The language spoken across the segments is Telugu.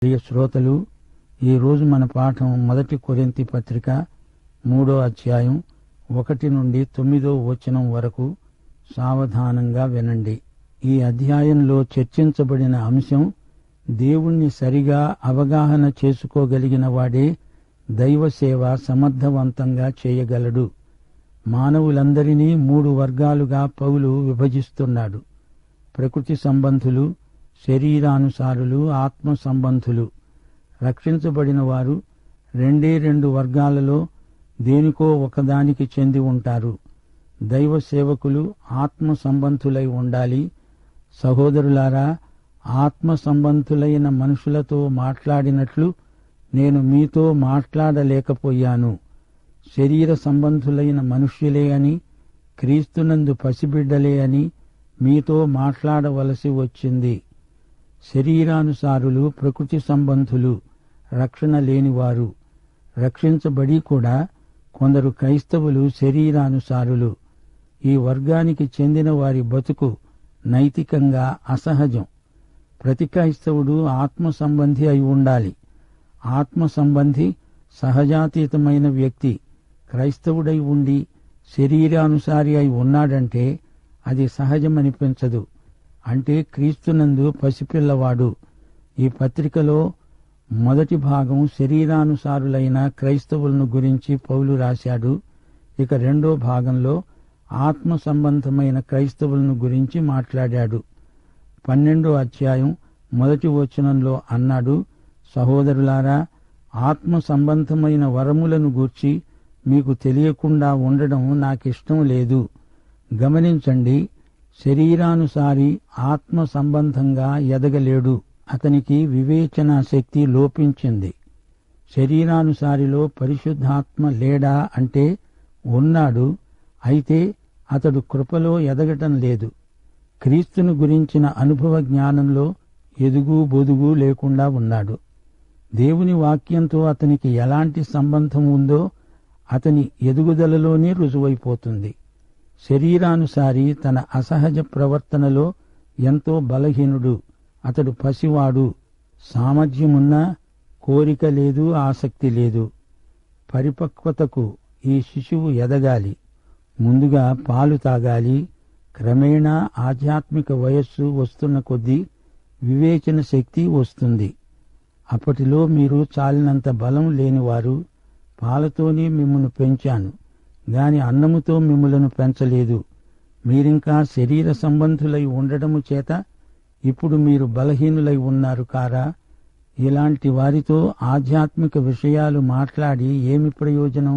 ప్రియ శ్రోతలు, ఈరోజు మన పాఠం 1 కొరింథీ పత్రిక 3వ అధ్యాయం 1 నుండి 9వ వచనం వరకు. సావధానంగా వినండి. ఈ అధ్యాయంలో చర్చించబడిన అంశం, దేవుణ్ణి సరిగా అవగాహన చేసుకోగలిగిన వాడే దైవ సేవ సమర్థవంతంగా చేయగలడు. మానవులందరినీ 3 వర్గాలుగా పౌలు విభజిస్తున్నాడు. ప్రకృతి సంబంధులు, శరీరానుసారులు, ఆత్మ సంబంధులు. రక్షించబడిన వారు 2 వర్గాలలో దేనికో ఒకదానికి చెంది ఉంటారు. దైవ సేవకులు ఆత్మ సంబంధులై ఉండాలి. సహోదరులారా, ఆత్మ సంబంధులైన మనుషులతో మాట్లాడినట్లు నేను మీతో మాట్లాడలేకపోయాను. శరీర సంబంధులైన మనుష్యులే అని, క్రీస్తునందు పసిబిడ్డలే అని మీతో మాట్లాడవలసి వచ్చింది. శరీరానుసారులు, ప్రకృతి సంబంధులు, రక్షణ లేనివారు. రక్షించబడి కూడా కొందరు క్రైస్తవులు శరీరానుసారులు. ఈ వర్గానికి చెందిన వారి బతుకు నైతికంగా అసహజం. ప్రతి క్రైస్తవుడు ఆత్మ సంబంధి అయి ఉండాలి. ఆత్మ సంబంధి సహజాతీతమైన వ్యక్తి క్రైస్తవుడై ఉండి శరీరానుసారి అయి ఉన్నాడంటే అది సహజమనిపించదు. అంటే క్రీస్తునందు పసిపిల్లవాడు. ఈ పత్రికలో మొదటి భాగం శరీరానుసారులైన క్రైస్తవులను గురించి పౌలు రాశాడు. ఇక 2వ భాగంలో ఆత్మ సంబంధమైన క్రైస్తవులను గురించి మాట్లాడాడు. 12వ అధ్యాయం 1వ వచనంలో అన్నాడు, సహోదరులారా, ఆత్మ సంబంధమైన వరములను గూర్చి మీకు తెలియకుండా ఉండడం నాకిష్టం లేదు. గమనించండి, శరీరానుసారి ఆత్మ సంబంధంగా ఎదగలేడు. అతనికి వివేచనా శక్తి లోపించింది. శరీరానుసారిలో పరిశుద్ధాత్మ లేడా అంటే ఉన్నాడు. అయితే అతడు కృపలో ఎదగటం లేదు. క్రీస్తును గురించిన అనుభవ జ్ఞానంలో ఎదుగు బొదుగు లేకుండా ఉన్నాడు. దేవుని వాక్యంతో అతనికి ఎలాంటి సంబంధం ఉందో అతని ఎదుగుదలలోనే రుజువైపోతుంది. శరీరానుసారి తన అసహజ ప్రవర్తనలో ఎంతో బలహీనుడు. అతడు పసివాడు. సామర్థ్యమున్నా కోరిక లేదు, ఆసక్తి లేదు. పరిపక్వతకు ఈ శిశువు ఎదగాలి. ముందుగా పాలు తాగాలి. క్రమేణా ఆధ్యాత్మిక వయస్సు వస్తున్న కొద్దీ వివేచన శక్తి వస్తుంది. అప్పటిలో మీరు చాలినంత బలం లేనివారు. పాలతోనే మిమ్మును పెంచాను గాని అన్నముతో మిమ్ములను పెంచలేదు. మీరింకా శరీర సంబంధులై ఉండడము చేత ఇప్పుడు మీరు బలహీనులై ఉన్నారు కారా? ఇలాంటి వారితో ఆధ్యాత్మిక విషయాలు మాట్లాడి ఏమి ప్రయోజనం?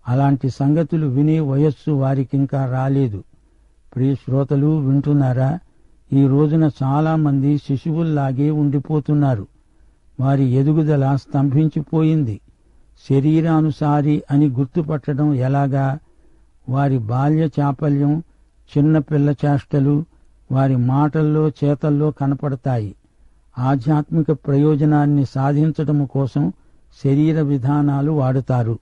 అలాంటి సంగతులు వినే వయస్సు వారికింకా రాలేదు. ప్రియ శ్రోతలు, వింటున్నారా? ఈ రోజున చాలామంది శిశువుల్లాగే ఉండిపోతున్నారు. వారి ఎదుగుదల స్తంభించిపోయింది. శరీరానుసారి అని గుర్తుపట్టడం ఎలాగా? వారి బాల్య చాపల్యం, చిన్నపిల్ల చేష్టలు వారి మాటల్లో చేతల్లో కనపడతాయి. ఆధ్యాత్మిక ప్రయోజనాన్ని సాధించటము కోసం శరీర విధానాలు వాడుతారు.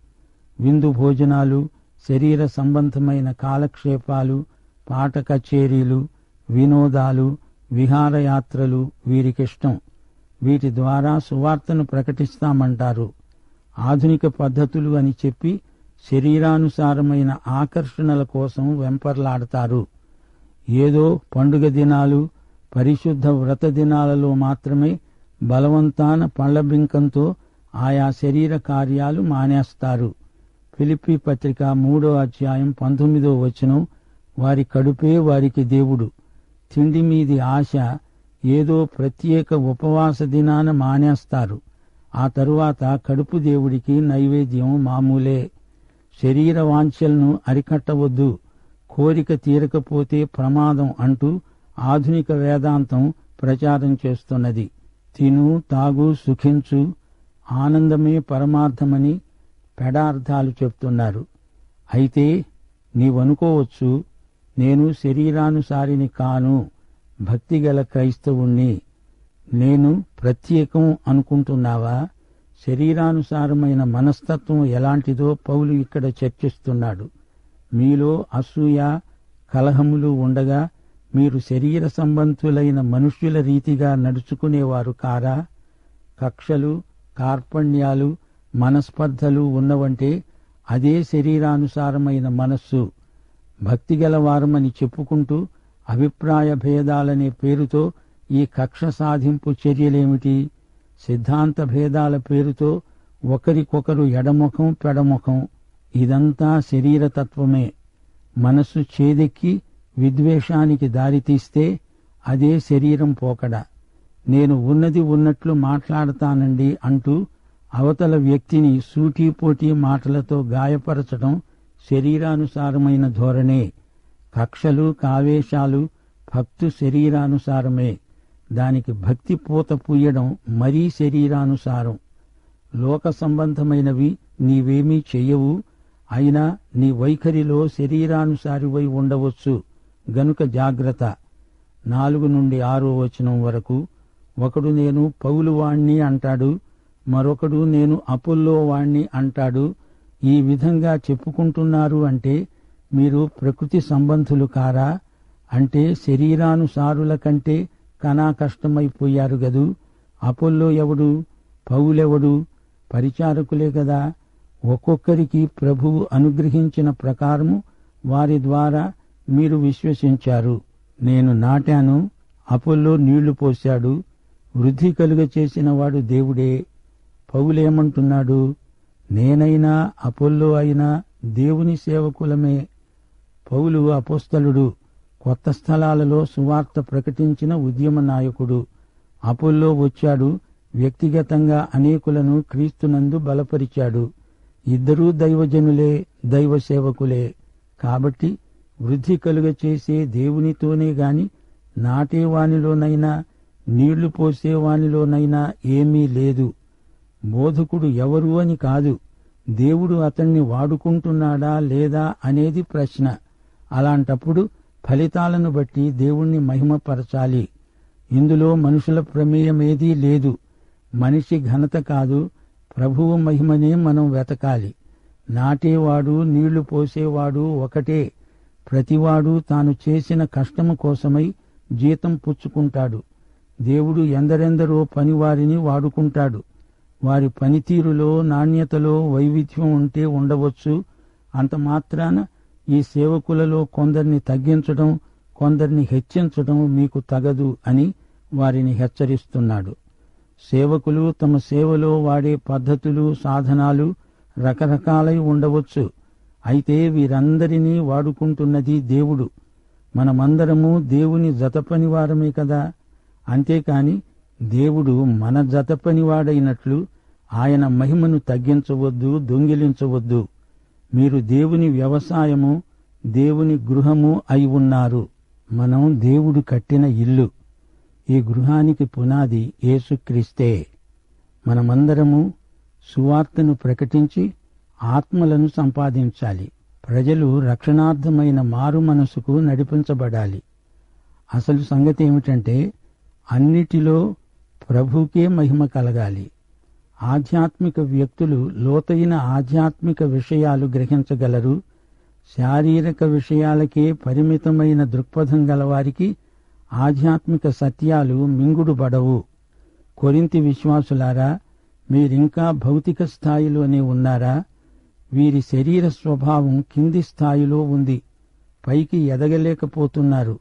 విందు భోజనాలు, శరీర సంబంధమైన కాలక్షేపాలు, పాట కచేరీలు, వినోదాలు, విహారయాత్రలు వీరికిష్టం. వీటి ద్వారా సువార్తను ప్రకటిస్తామంటారు. ఆధునిక పద్ధతులు అని చెప్పి శరీరానుసారమైన ఆకర్షణల కోసం వెంపర్లాడతారు. ఏదో పండుగ దినాలు, పరిశుద్ధ వ్రత దినాలలో మాత్రమే బలవంతాన పళ్లబింకంతో ఆయా శరీర కార్యాలు మానేస్తారు. ఫిలిప్పీ పత్రిక 3వ అధ్యాయం 19వ వచనం, వారి కడుపే వారికి దేవుడు. తిండి మీది ఆశ ఏదో ప్రత్యేక ఉపవాస దినాన మానేస్తారు. ఆ తరువాత కడుపు దేవుడికి నైవేద్యం మామూలే. శరీర వాంఛలను అరికట్టవద్దు. కోరిక తీరకపోతే ప్రమాదం అంటూ ఆధునిక వేదాంతం ప్రచారం చేస్తున్నది. తిను, తాగు, సుఖించు, ఆనందమే పరమార్థమని పెడార్థాలు చెప్తున్నారు. అయితే నీవనుకోవచ్చు, నేను శరీరానుసారిని కాను, భక్తిగల క్రైస్తవుణ్ణి, నేను ప్రత్యేకం అనుకుంటున్నావా? శరీరానుసారమైన మనస్తత్వం ఎలాంటిదో పౌలు ఇక్కడ చర్చిస్తున్నాడు. మీలో అసూయ, కలహములు ఉండగా మీరు శరీర సంబంధులైన మనుష్యుల రీతిగా నడుచుకునేవారు కారా? కక్షలు, కార్పణ్యాలు, మనస్పర్ధలు ఉన్నవంటే అదే శరీరానుసారమైన మనస్సు. భక్తిగలవారమని చెప్పుకుంటూ అభిప్రాయ భేదాలనే పేరుతో ఈ కక్ష సాధింపు చర్యలేమిటి? సిద్ధాంత భేదాల పేరుతో ఒకరికొకరు ఎడముఖం పెడముఖం. ఇదంతా శరీరతత్వమే. మనస్సు చేదెక్కి విద్వేషానికి దారితీస్తే అదే శరీరం పోకడ. నేను ఉన్నది ఉన్నట్లు మాట్లాడతానండి అంటూ అవతల వ్యక్తిని సూటీపోటీ మాటలతో గాయపరచడం శరీరానుసారమైన ధోరణే. కక్షలు, కావేశాలు భక్తు శరీరానుసారమే. దానికి భక్తి పూత పూయడం మరీ శరీరానుసారం. లోక సంబంధమైనవి నీవేమీ చెయ్యవు, అయినా నీ వైఖరిలో శరీరానుసారివై ఉండవచ్చు గనుక జాగ్రత్త. 4-6 వరకు ఒకడు నేను పౌలు వాణ్ణి అంటాడు, మరొకడు నేను అపొల్లో వాణ్ణి అంటాడు. ఈ విధంగా చెప్పుకుంటున్నారు అంటే మీరు ప్రకృతి సంబంధులు కారా? అంటే శరీరానుసారుల కంటే కనా కష్టమైపోయారు గదూ. అపొల్లో ఎవడు? పౌలెవడు? పరిచారకులే గదా. ఒక్కొక్కరికి ప్రభువు అనుగ్రహించిన ప్రకారము వారి ద్వారా మీరు విశ్వసించారు. నేను నాటాను, అపొల్లో నీళ్లు పోశాడు, వృద్ధి కలుగ చేసిన వాడు దేవుడే. పౌలేమంటున్నాడు? నేనైనా అపొల్లో అయినా దేవుని సేవకులమే. పౌలు అపోస్తలుడు, కొత్త స్థలాలలో సువార్త ప్రకటించిన ఉద్యమ నాయకుడు. అపొల్లో వచ్చాడు, వ్యక్తిగతంగా అనేకులను క్రీస్తునందు బలపరిచాడు. ఇద్దరూ దైవజనులే, దైవ సేవకులే. కాబట్టి వృద్ధి కలుగ చేసే దేవునితోనే గాని నాటేవానిలోనైనా నీళ్లు పోసేవానిలోనైనా ఏమీ లేదు. బోధకుడు ఎవరు అని కాదు, దేవుడు అతన్ని వాడుకుంటున్నాడా లేదా అనేది ప్రశ్న. అలాంటప్పుడు ఫలితాలను బట్టి దేవుణ్ణి మహిమపరచాలి. ఇందులో మనుషుల ప్రమేయమేదీ లేదు. మనిషి ఘనత కాదు, ప్రభువు మహిమనే మనం వెతకాలి. నాటేవాడు, నీళ్లు పోసేవాడు ఒకటే. ప్రతివాడు తాను చేసిన కష్టము కోసమై జీతం పుచ్చుకుంటాడు. దేవుడు ఎందరెందరో పనివారిని వాడుకుంటాడు. వారి పనితీరులో, నాణ్యతలో వైవిధ్యం ఉంటే ఉండవచ్చు. అంత మాత్రాన ఈ సేవకులలో కొందరిని తగ్గించడం, కొందరిని హెచ్చించడం మీకు తగదు అని వారిని హెచ్చరిస్తున్నాడు. సేవకులు తమ సేవలో వాడే పద్ధతులు, సాధనాలు రకరకాలై ఉండవచ్చు. అయితే వీరందరినీ వాడుకుంటున్నది దేవుడు. మనమందరము దేవుని జతపనివారమే కదా. అంతేకాని దేవుడు మన జతపనివాడైనట్లు ఆయన మహిమను తగ్గించవద్దు, దొంగిలించవద్దు. మీరు దేవుని వ్యవసాయము, దేవుని గృహము అయి ఉన్నారు. మనం దేవుడు కట్టిన ఇల్లు. ఈ గృహానికి పునాది యేసుక్రీస్తే. మనమందరము సువార్తను ప్రకటించి ఆత్మలను సంపాదించాలి. ప్రజలు రక్షణార్థమైన మారు మనసుకు నడిపించబడాలి. అసలు సంగతి ఏమిటంటే అన్నిటిలో ప్రభుకే మహిమ కలగాలి. ఆధ్యాత్మిక వ్యక్తులు లోతైన ఆధ్యాత్మిక విషయాలు గ్రహించగలరు. శారీరక విషయాలకే పరిమితమైన దృక్పథం గలవారికి ఆధ్యాత్మిక సత్యాలు మింగుడుబడవు. కొరింథీ విశ్వాసులారా, మీరింకా భౌతిక స్థాయిలోనే ఉన్నారా? వీరి శరీర స్వభావం కింది స్థాయిలో ఉంది, పైకి ఎదగలేకపోతున్నారు.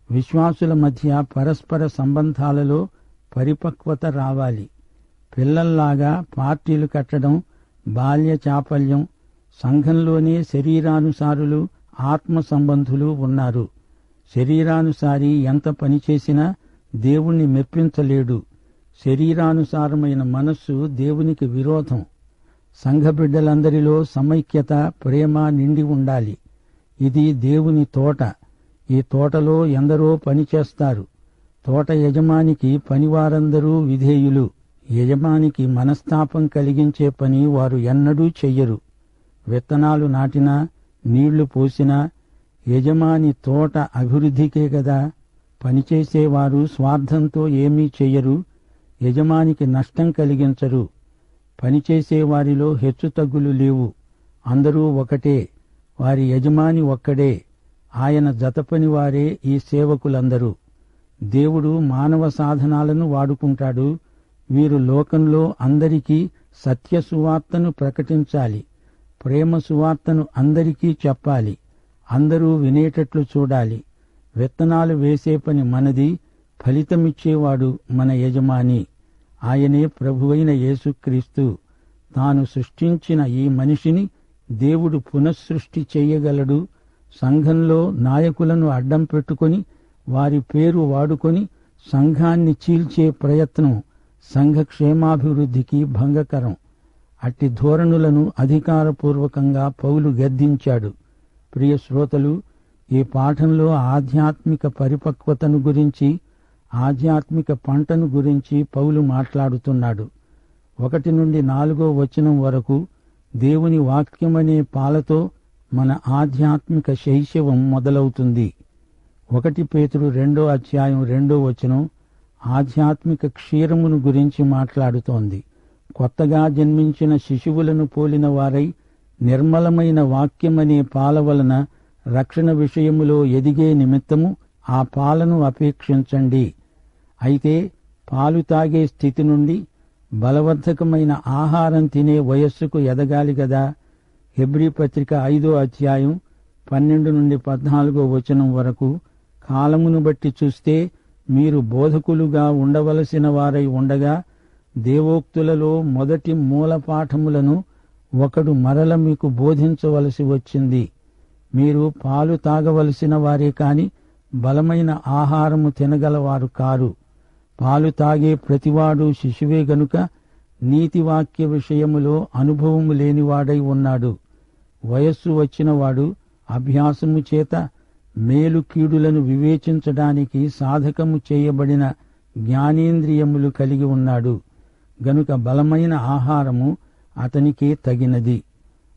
విశ్వాసుల మధ్య పరస్పర సంబంధాలలో పరిపక్వత రావాలి. పిల్లల్లాగా పార్టీలు కట్టడం, బాల్య చాపల్యం. సంఘంలోనే శరీరానుసారులు, ఆత్మ సంబంధులు ఉన్నారు. శరీరానుసారి ఎంత పనిచేసినా దేవుణ్ణి మెప్పించలేడు. శరీరానుసారమైన మనస్సు దేవునికి విరోధం. సంఘబిడ్డలందరిలో సమైక్యత, ప్రేమ నిండి ఉండాలి. ఇది దేవుని తోట. ఈ తోటలో ఎందరో పనిచేస్తారు. తోట యజమానికి పనివారందరూ విధేయులు. యజమానికి మనస్తాపం కలిగించే పని వారు ఎన్నడూ చెయ్యరు. విత్తనాలు నాటినా, నీళ్లు పోసినా యజమాని తోట అభివృద్ధికే గదా. పనిచేసేవారు స్వార్థంతో ఏమీ చెయ్యరు, యజమానికి నష్టం కలిగించరు. పనిచేసేవారిలో హెచ్చుతగ్గులు లేవు. అందరూ ఒకటే. వారి యజమాని ఒక్కడే. ఆయన జతపనివారే ఈ సేవకులందరూ. దేవుడు మానవ సాధనాలను వాడుకుంటాడు. వీరు లోకంలో అందరికీ సత్య సువార్తను ప్రకటించాలి. ప్రేమ సువార్తను అందరికీ చెప్పాలి. అందరూ వినేటట్లు చూడాలి. విత్తనాలు వేసే పని మనది, ఫలితమిచ్చేవాడు మన యజమాని. ఆయనే ప్రభువైన యేసుక్రీస్తు. తాను సృష్టించిన ఈ మనిషిని దేవుడు పునఃసృష్టి చెయ్యగలడు. సంఘంలో నాయకులను అడ్డం పెట్టుకొని వారి పేరు వాడుకొని సంఘాన్ని చీల్చే ప్రయత్నం సంఘ క్షేమాభివృద్ధికి భంగకరం. అట్టి ధోరణులను అధికారపూర్వకంగా పౌలు గద్దించాడు. ప్రియ శ్రోతలు, ఈ పాఠంలో ఆధ్యాత్మిక పరిపక్వతను గురించి, ఆధ్యాత్మిక పంటను గురించి పౌలు మాట్లాడుతున్నాడు. 1 నుండి 4వ వచనం వరకు దేవుని వాక్యమనే పాలతో మన ఆధ్యాత్మిక శైశవం మొదలవుతుంది. 1 పేతురు 2వ అధ్యాయం 2వ వచనం ఆధ్యాత్మిక క్షీరమును గురించి మాట్లాడుతోంది. కొత్తగా జన్మించిన శిశువులను పోలిన వారై నిర్మలమైన వాక్యమనే పాల వలన రక్షణ విషయములో ఎదిగే నిమిత్తము ఆ పాలను అపేక్షించండి. అయితే పాలు తాగే స్థితి నుండి బలవర్ధకమైన ఆహారం తినే వయస్సుకు ఎదగాలి గదా. హెబ్రీ పత్రిక 5వ అధ్యాయం 12 నుండి 14వ వచనం వరకు కాలమును బట్టి చూస్తే మీరు బోధకులుగా ఉండవలసిన వారై ఉండగా దేవోక్తులలో మొదటి మూలపాఠములను ఒకడు మరల మీకు బోధించవలసి వచ్చింది. మీరు పాలు తాగవలసిన వారే కాని బలమైన ఆహారము తినగలవారు కారు. పాలు తాగే ప్రతివాడు శిశువే గనుక నీతివాక్య విషయములో అనుభవము లేనివాడై ఉన్నాడు. వయస్సు వచ్చినవాడు అభ్యాసము చేత మేలు కీడులను వివేచించడానికి సాధకము చేయబడిన జ్ఞానేంద్రియములు కలిగి ఉన్నాడు. గనుక బలమైన ఆహారము అతనికే తగినది.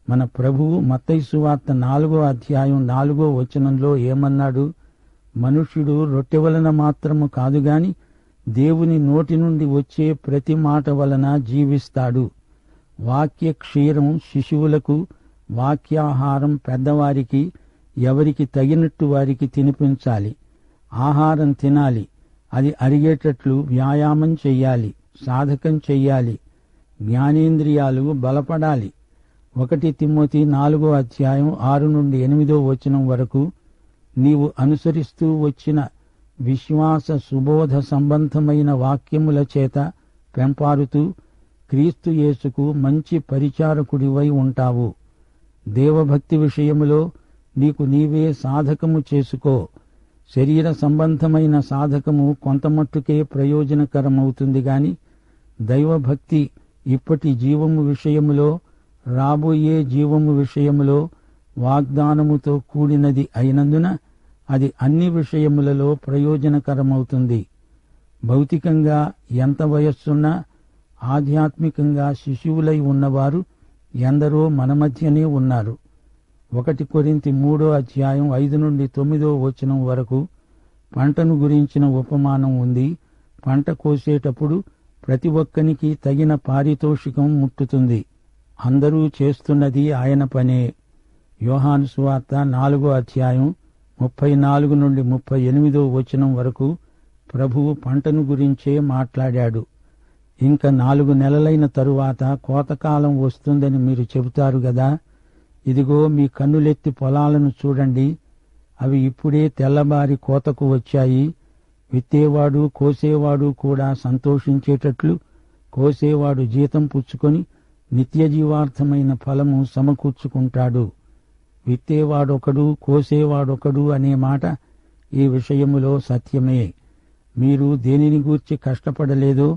మన ప్రభువు మత్తయి సువార్త 4వ అధ్యాయం 4వ వచనంలో ఏమన్నాడు? మనుష్యుడు రొట్టె వలన మాత్రము కాదుగాని దేవుని నోటి నుండి వచ్చే ప్రతి మాట వలన జీవిస్తాడు. వాక్య క్షీరం శిశువులకు, వాక్యాహారం పెద్దవారికి, ఎవరికి తగినట్టు వారికి తినిపించాలి. ఆహారం తినాలి. అది అరిగేటట్లు వ్యాయామం చెయ్యాలి, సాధకం చెయ్యాలి. జ్ఞానేంద్రియాలు బలపడాలి. 1 తిమోతి 4వ అధ్యాయం 6 నుండి 8వ వచనం వరకు నీవు అనుసరిస్తూ వచ్చిన విశ్వాస సుబోధ సంబంధమైన వాక్యముల చేత పెంపారుతూ క్రీస్తు యేసుకు మంచి పరిచారకుడివై ఉంటావు. దేవభక్తి విషయములో నీకు నీవే సాధకము చేసుకో. శరీర సంబంధమైన సాధకము కొంతమట్టుకే ప్రయోజనకరమవుతుంది గాని దైవభక్తి ఇప్పటి జీవము విషయములో, రాబోయే జీవము విషయములో వాగ్దానముతో కూడినది అయినందున అది అన్ని విషయములలో ప్రయోజనకరమవుతుంది. భౌతికంగా ఎంత వయస్సున్నా ఆధ్యాత్మికంగా శిశువులై ఉన్నవారు ఎందరో మన మధ్యనే ఉన్నారు. 1 కొరింథీ 3వ అధ్యాయం 5 నుండి 9వ వచనం వరకు పంటను గురించిన ఉపమానం ఉంది. పంట కోసేటప్పుడు ప్రతి ఒక్కనికి తగిన పారితోషికం ముట్టుతుంది. అందరూ చేస్తున్నది ఆయన పనే. యోహాను సువార్త 4వ అధ్యాయం 34 నుండి 38వ వచనం వరకు ప్రభువు పంటను గురించే మాట్లాడాడు. ఇంకా 4 నెలలైన తరువాత కోతకాలం వస్తుందని మీరు చెబుతారు గదా. ఇదిగో మీ కన్నులెత్తి పొలాలను చూడండి. అవి ఇప్పుడే తెల్లబారి కోతకు వచ్చాయి. విత్తేవాడు కోసేవాడు కూడా సంతోషించేటట్లు కోసేవాడు జీతం పుచ్చుకొని నిత్యజీవార్థమైన ఫలము సమకూర్చుకుంటాడు. విత్తేవాడొకడు కోసేవాడొకడు అనే మాట ఈ విషయములో సత్యమే. మీరు దేనిని గూర్చి కష్టపడలేదో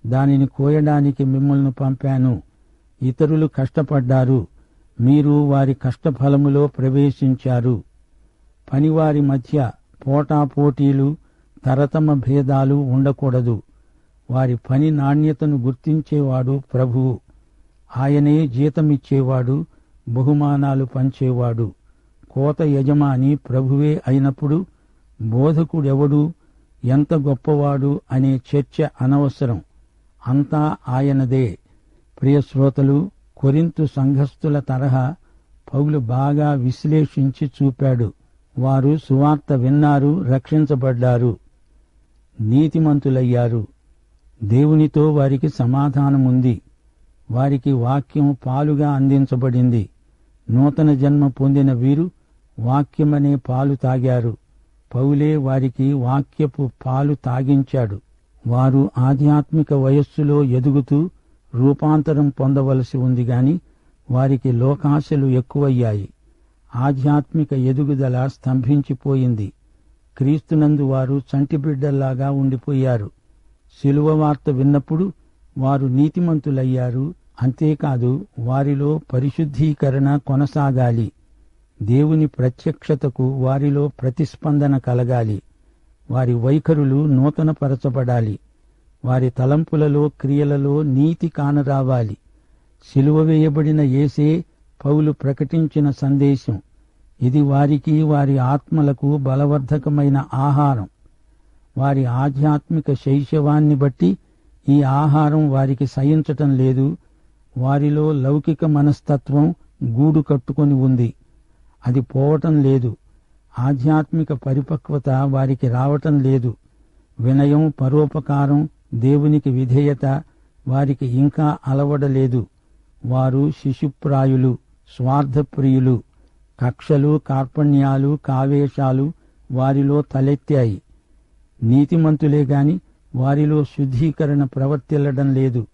దానిని కోయడానికి మిమ్మల్ని పంపాను. ఇతరులు కష్టపడ్డారు, మీరు వారి కష్టఫలములో ప్రవేశించారు. పనివారి మధ్య పోటాపోటీలు, తరతమ భేదాలు ఉండకూడదు. వారి పని నాణ్యతను గుర్తించేవాడు ప్రభువు. ఆయనే జీతమిచ్చేవాడు, బహుమానాలు పంచేవాడు. కోత యజమాని ప్రభువే అయినప్పుడు బోధకుడెవడు, ఎంత గొప్పవాడు అనే చర్చ అనవసరం. అంతా ఆయనదే. ప్రియశ్రోతలు, కొరింతు సంఘస్థుల తరహా పౌలు బాగా విశ్లేషించి చూపాడు. వారు సువార్త విన్నారు, రక్షించబడ్డారు, నీతిమంతులయ్యారు. దేవునితో వారికి సమాధానముంది. వారికి వాక్యం పాలుగా అందించబడింది. నూతన జన్మ పొందిన వీరు వాక్యమనే పాలు తాగారు. పౌలే వారికి వాక్యపు పాలు తాగించాడు. వారు ఆధ్యాత్మిక వయస్సులో ఎదుగుతూ రూపాంతరం పొందవలసి ఉంది గాని వారికి లోకాశలు ఎక్కువయ్యాయి. ఆధ్యాత్మిక ఎదుగుదల స్తంభించిపోయింది. క్రీస్తునందు వారు చంటిబిడ్డల్లాగా ఉండిపోయారు. శిలువ వార్త విన్నప్పుడు వారు నీతిమంతులయ్యారు. అంతేకాదు, వారిలో పరిశుద్ధీకరణ కొనసాగాలి. దేవుని ప్రత్యక్షతకు వారిలో ప్రతిస్పందన కలగాలి. వారి వైఖరులు నూతనపరచబడాలి. వారి తలంపులలో, క్రియలలో నీతి కానరావాలి. సిలువ వేయబడిన యేసే పౌలు ప్రకటించిన సందేశం. ఇది వారికి, వారి ఆత్మలకు బలవర్ధకమైన ఆహారం. వారి ఆధ్యాత్మిక శైశవాన్ని బట్టి ఈ ఆహారం వారికి సహించటం లేదు. వారిలో లౌకిక మనస్తత్వం గూడు కట్టుకొని ఉంది. అది పోవటం లేదు. ఆధ్యాత్మిక పరిపక్వత వారికి రావటం లేదు. వినయం, పరోపకారం, దేవునికి విధేయత వారికి ఇంకా అలవడలేదు. వారు శిశుప్రాయులు, స్వార్థప్రియులు. కక్షలు, కార్పణ్యాలు, కావేశాలు వారిలో తలెత్తాయి. నీతిమంతులే గాని వారిలో శుద్ధీకరణ ప్రవర్తిల్లడం లేదు.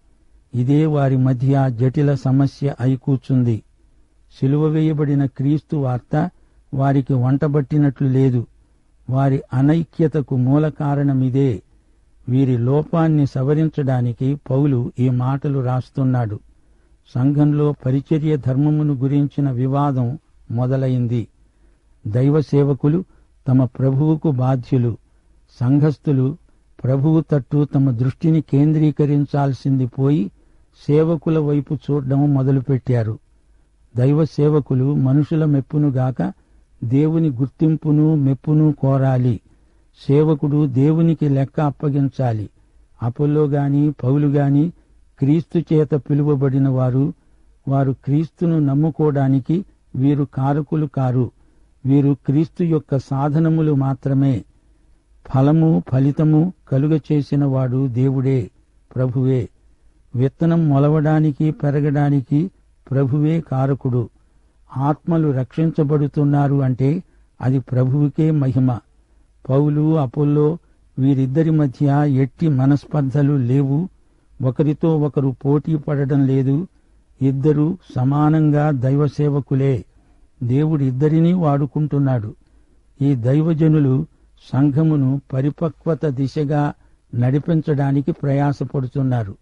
ఇదే వారి మధ్య జటిల సమస్య అయి కూర్చుంది. సిలువ వేయబడిన క్రీస్తు వార్త వారికి వంటబట్టినట్లు లేదు. వారి అనైక్యతకు మూల కారణమిదే. వీరి లోపాన్ని సవరించడానికి పౌలు ఈ మాటలు రాస్తున్నాడు. సంఘంలో పరిచర్య ధర్మమును గురించిన వివాదం మొదలైంది. దైవ సేవకులు తమ ప్రభువుకు బాధ్యులు. సంఘస్థులు ప్రభువు తట్టు తమ దృష్టిని కేంద్రీకరించాల్సింది పోయి సేవకుల వైపు చూడడం మొదలుపెట్టారు. దైవ సేవకులు మనుషుల మెప్పునుగాక దేవుని గుర్తింపును, మెప్పును కోరాలి. సేవకుడు దేవునికి లెక్క అప్పగించాలి. అపొల్లో గాని, పౌలు గాని క్రీస్తు చేత పిలువబడిన వారు. వారు క్రీస్తును నమ్ముకోవడానికి వీరు కారకులు కారు. వీరు క్రీస్తు యొక్క సాధనములు మాత్రమే. ఫలము, ఫలితము కలుగచేసిన వాడు దేవుడే, ప్రభువే. విత్తనం మొలవడానికి, పెరగడానికి ప్రభువే కారకుడు. ఆత్మలు రక్షించబడుతున్నారు అంటే అది ప్రభువుకే మహిమ. పౌలు, అపొల్లో వీరిద్దరి మధ్య ఎట్టి మనస్పర్ధలు లేవు. ఒకరితో ఒకరు పోటీ పడడం లేదు. ఇద్దరూ సమానంగా దైవసేవకులే. దేవుడు ఇద్దరినీ వాడుకుంటున్నాడు. ఈ దైవజనులు సంఘమును పరిపక్వత దిశగా నడిపించడానికి ప్రయాసపడుతున్నారు.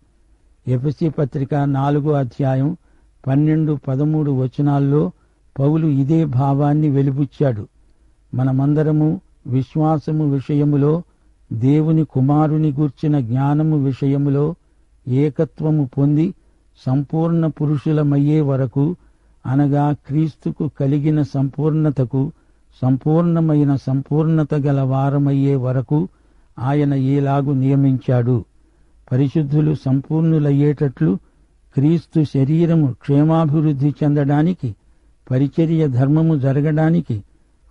ఎఫెసీ పత్రిక 4వ అధ్యాయం 12-13 వచనాల్లో పౌలు ఇదే భావాన్ని వెలిబుచ్చాడు. మనమందరము విశ్వాసము విషయములో, దేవుని కుమారుని గూర్చిన జ్ఞానము విషయములో ఏకత్వము పొంది సంపూర్ణ పురుషులమయ్యే వరకు, అనగా క్రీస్తుకు కలిగిన సంపూర్ణతకు సంపూర్ణమైన సంపూర్ణత గల వారమయ్యే వరకు ఆయన ఈలాగు నియమించాడు. పరిశుద్ధులు సంపూర్ణులయ్యేటట్లు క్రీస్తు శరీరము క్షేమాభివృద్ధి చెందడానికి, పరిచర్య ధర్మము జరగడానికి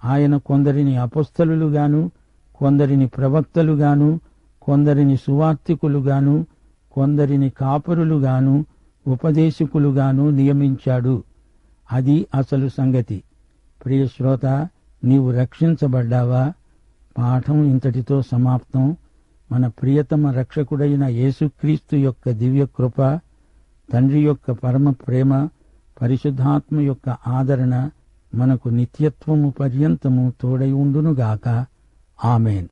ఆయన కొందరిని అపొస్తలులుగాను, కొందరిని ప్రవక్తలుగాను, కొందరిని సువార్తికులుగాను, కొందరిని కాపరులుగాను, ఉపదేశకులుగాను నియమించాడు. అది అసలు సంగతి. ప్రియ శ్రోత, నీవు రక్షించబడ్డావా? పాఠం ఇంతటితో సమాప్తం. మన ప్రియతమ రక్షకుడైన యేసుక్రీస్తు యొక్క దివ్య కృప, తండ్రి యొక్క పరమ ప్రేమ, పరిశుద్ధాత్మ యొక్క ఆదరణ మనకు నిత్యత్వము పర్యంతము తోడై ఉండునుగాక. ఆమేన్.